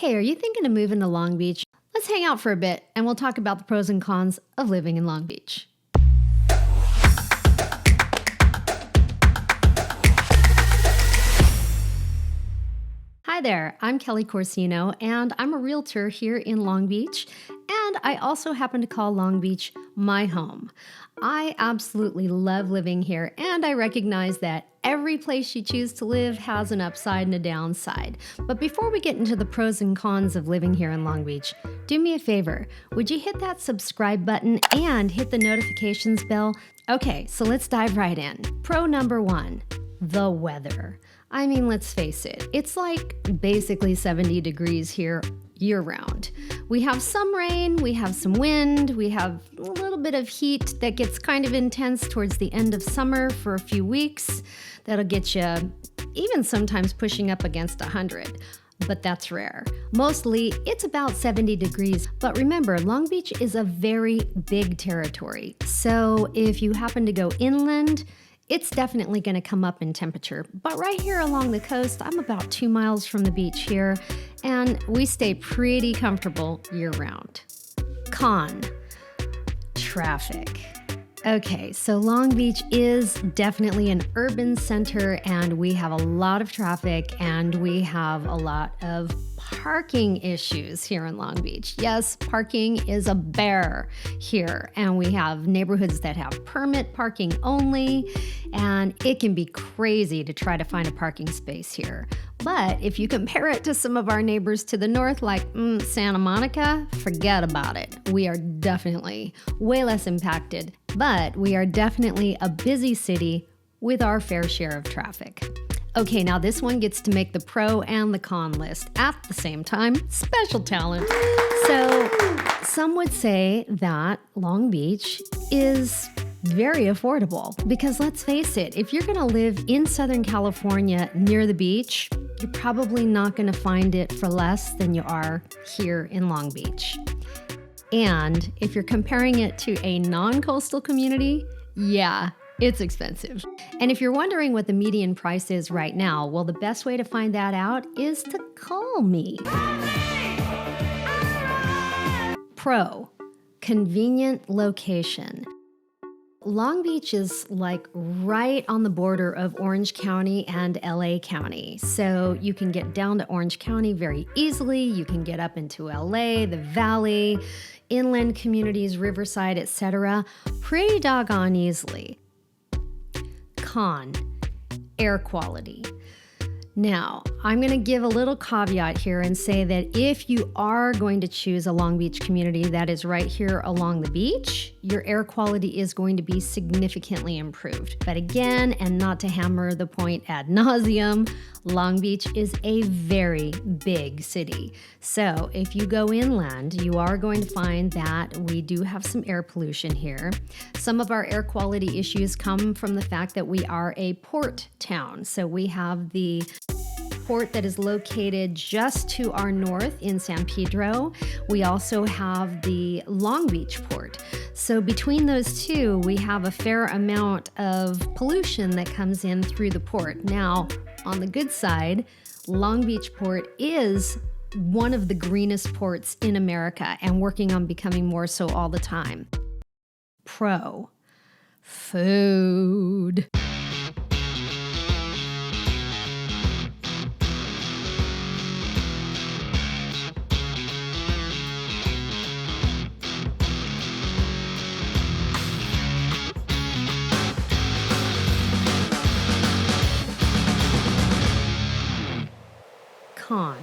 Hey, are you thinking of moving to Long Beach? Let's hang out for a bit and we'll talk about the pros and cons of living in Long Beach. Hi there, I'm Kelly Corsino and I'm a realtor here in Long Beach, and I also happen to call Long Beach my home. I absolutely love living here, and I recognize that every place you choose to live has an upside and a downside. But before we get into the pros and cons of living here in Long Beach, do me a favor. Would you hit that subscribe button and hit the notifications bell? Okay, so let's dive right in. Pro number one, the weather. I mean, let's face it, it's like basically 70 degrees here year-round. We have some rain, we have some wind, we have a little bit of heat that gets kind of intense towards the end of summer for a few weeks. That'll get you even sometimes pushing up against 100. But that's rare. Mostly, it's about 70 degrees. But remember, Long Beach is a very big territory. So if you happen to go inland, it's definitely going to come up in temperature. But right here along the coast, I'm about 2 miles from the beach here, and we stay pretty comfortable year-round. Con: traffic. Okay, so Long Beach is definitely an urban center, and we have a lot of traffic, and we have a lot of parking issues here in Long Beach. Yes, parking is a bear here, and we have neighborhoods that have permit parking only, and it can be crazy to try to find a parking space here. But if you compare it to some of our neighbors to the north, like Santa Monica, forget about it. We are definitely way less impacted, but we are definitely a busy city with our fair share of traffic. Okay, now this one gets to make the pro and the con list at the same time. Special talent. So some would say that Long Beach is very affordable because let's face it, if you're gonna live in Southern California near the beach, you're probably not gonna find it for less than you are here in Long Beach. And if you're comparing it to a non-coastal community, yeah, it's expensive. And if you're wondering what the median price is right now, well, the best way to find that out is to call me. Pro: convenient location. Long Beach is like right on the border of Orange County and LA County. So you can get down to Orange County very easily. You can get up into LA, the Valley, inland communities, Riverside, etc. pretty doggone easily. Con: air quality. Now, I'm going to give a little caveat here and say that if you are going to choose a Long Beach community that is right here along the beach, your air quality is going to be significantly improved. But again, and not to hammer the point ad nauseum, Long Beach is a very big city. So if you go inland, you are going to find that we do have some air pollution here. Some of our air quality issues come from the fact that we are a port town. So we have the port that is located just to our north in San Pedro. We also have the Long Beach port. So between those two, we have a fair amount of pollution that comes in through the port. Now, on the good side, Long Beach port is one of the greenest ports in America and working on becoming more so all the time. Pro: food. Con: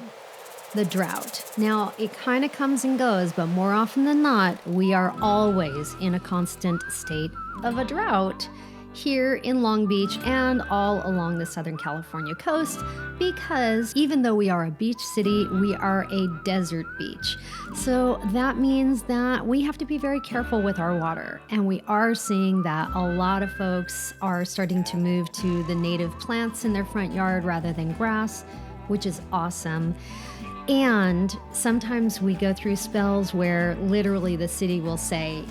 the drought. Now, it kind of comes and goes, but more often than not, we are always in a constant state of a drought here in Long Beach and all along the Southern California coast, because even though we are a beach city, we are a desert beach. So that means that we have to be very careful with our water. And we are seeing that a lot of folks are starting to move to the native plants in their front yard rather than grass, which is awesome. And sometimes we go through spells where literally the city will say,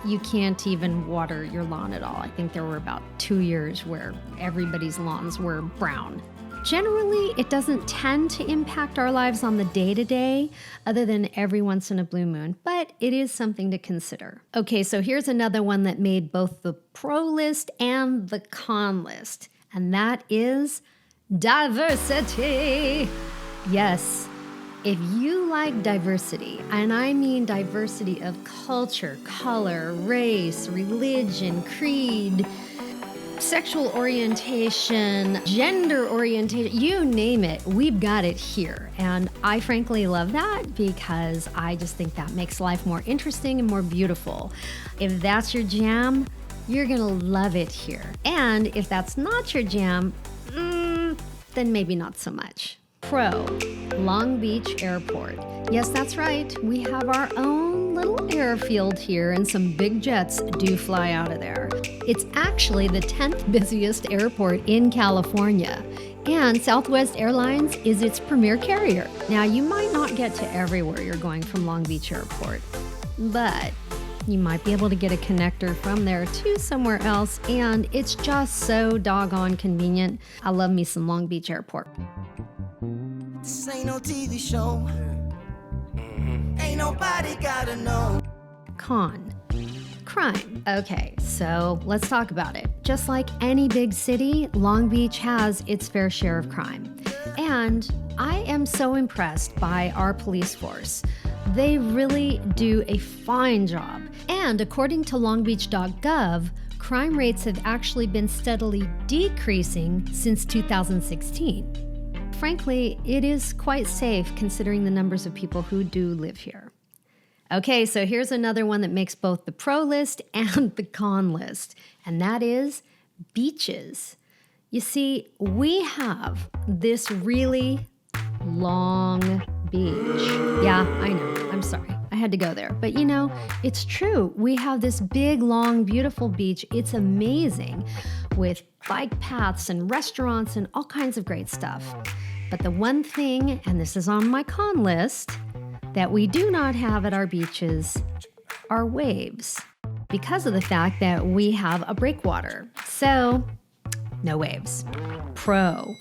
you can't even water your lawn at all. I think there were about 2 years where everybody's lawns were brown. Generally, it doesn't tend to impact our lives on the day-to-day, other than every once in a blue moon, but it is something to consider. Okay, so here's another one that made both the pro list and the con list, and that is diversity. Yes, if you like diversity, and I mean diversity of culture, color, race, religion, creed, sexual orientation, gender orientation, you name it, we've got it here. And I frankly love that because I just think that makes life more interesting and more beautiful. If that's your jam, you're gonna love it here. And if that's not your jam, then maybe not so much. Pro, Long Beach Airport. Yes, that's right. We have our own little airfield here and some big jets do fly out of there. It's actually the 10th busiest airport in California, and Southwest Airlines is its premier carrier. Now, you might not get to everywhere you're going from Long Beach Airport, but you might be able to get a connector from there to somewhere else, and it's just so doggone convenient. I love me some Long Beach Airport. This ain't no TV show. Ain't nobody gotta know. Con, crime. Okay, so let's talk about it. Just like any big city, Long Beach has its fair share of crime. And I am so impressed by our police force. They really do a fine job. And according to longbeach.gov, crime rates have actually been steadily decreasing since 2016. Frankly, it is quite safe considering the numbers of people who do live here. Okay, so here's another one that makes both the pro list and the con list, and that is beaches. You see, we have this really long beach. Yeah, I know, I'm sorry. I had to go there. But you know, it's true. We have this big, long, beautiful beach. It's amazing with bike paths and restaurants and all kinds of great stuff. But the one thing, and this is on my con list, that we do not have at our beaches are waves because of the fact that we have a breakwater. So, no waves. Pro,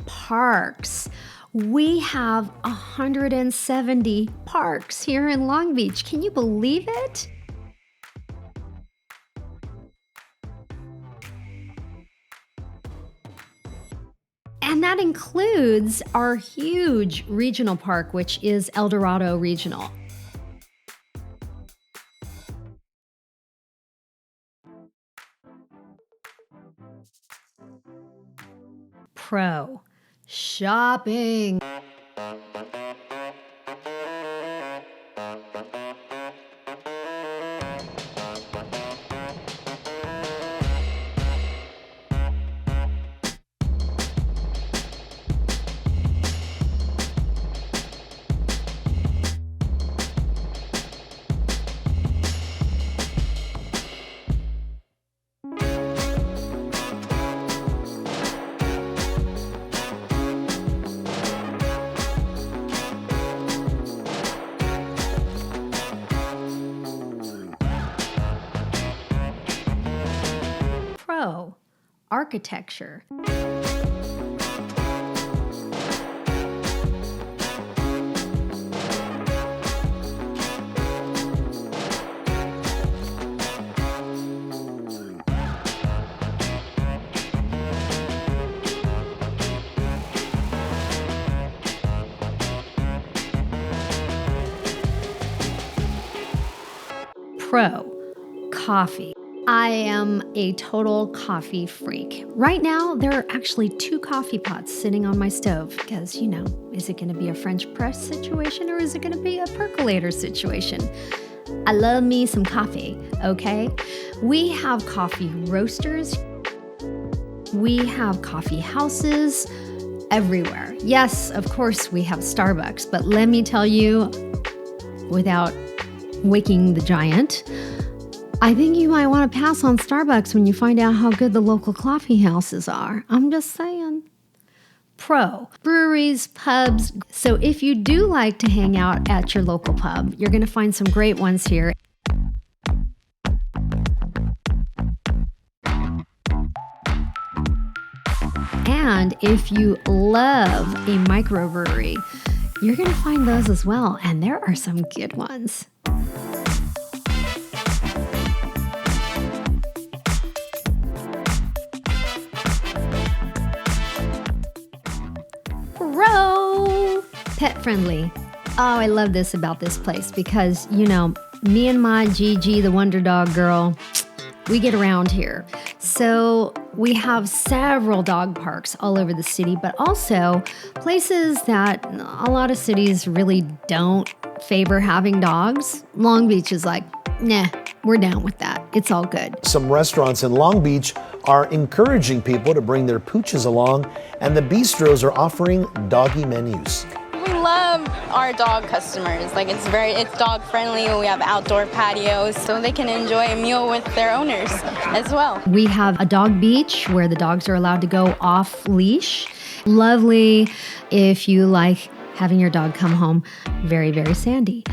parks. We have 170 parks here in Long Beach. Can you believe it? And that includes our huge regional park, which is El Dorado Regional. Pro, shopping. Pro, architecture. Pro, coffee. I am a total coffee freak. Right now, there are actually 2 coffee pots sitting on my stove because, you know, is it going to be a French press situation or is it going to be a percolator situation? I love me some coffee, okay? We have coffee roasters. We have coffee houses everywhere. Yes, of course, we have Starbucks, but let me tell you, without waking the giant, I think you might want to pass on Starbucks when you find out how good the local coffee houses are. I'm just saying. Pro, breweries, pubs. So if you do like to hang out at your local pub, you're going to find some great ones here. And if you love a microbrewery, you're going to find those as well. And there are some good ones. Pet friendly. Oh, I love this about this place because, me and my Gigi, the Wonder Dog girl, we get around here. So we have several dog parks all over the city, but also places that a lot of cities really don't favor having dogs. Long Beach is like, nah, we're down with that. It's all good. Some restaurants in Long Beach are encouraging people to bring their pooches along, and the bistros are offering doggy menus. We love our dog customers. It's dog friendly. We have outdoor patios so they can enjoy a meal with their owners as well. We have a dog beach where the dogs are allowed to go off leash. Lovely if you like having your dog come home very, very sandy.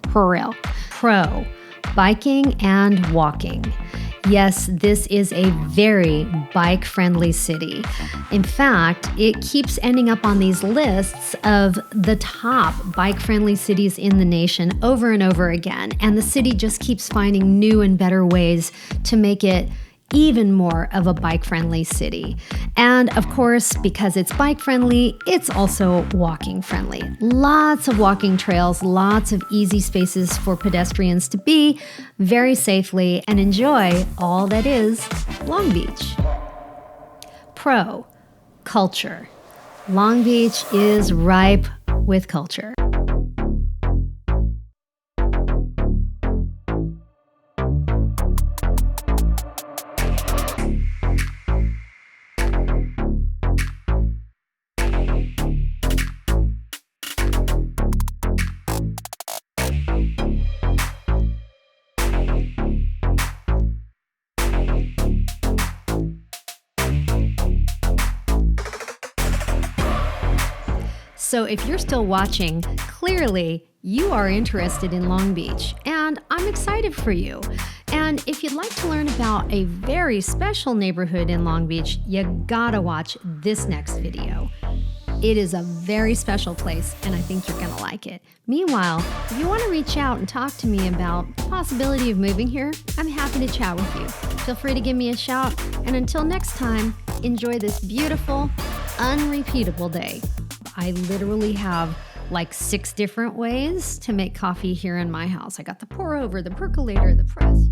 For real. Pro, biking and walking. Yes, this is a very bike-friendly city. In fact, it keeps ending up on these lists of the top bike-friendly cities in the nation over and over again. And the city just keeps finding new and better ways to make it even more of a bike-friendly city. And of course, because it's bike-friendly, it's also walking-friendly. Lots of walking trails, lots of easy spaces for pedestrians to be very safely and enjoy all that is Long Beach. Pro, culture. Long Beach is ripe with culture. So if you're still watching, clearly you are interested in Long Beach, and I'm excited for you. And if you'd like to learn about a very special neighborhood in Long Beach, you gotta watch this next video. It is a very special place, and I think you're gonna like it. Meanwhile, if you wanna reach out and talk to me about the possibility of moving here, I'm happy to chat with you. Feel free to give me a shout, and until next time, enjoy this beautiful, unrepeatable day. I literally have like 6 different ways to make coffee here in my house. I got the pour over, the percolator, the press.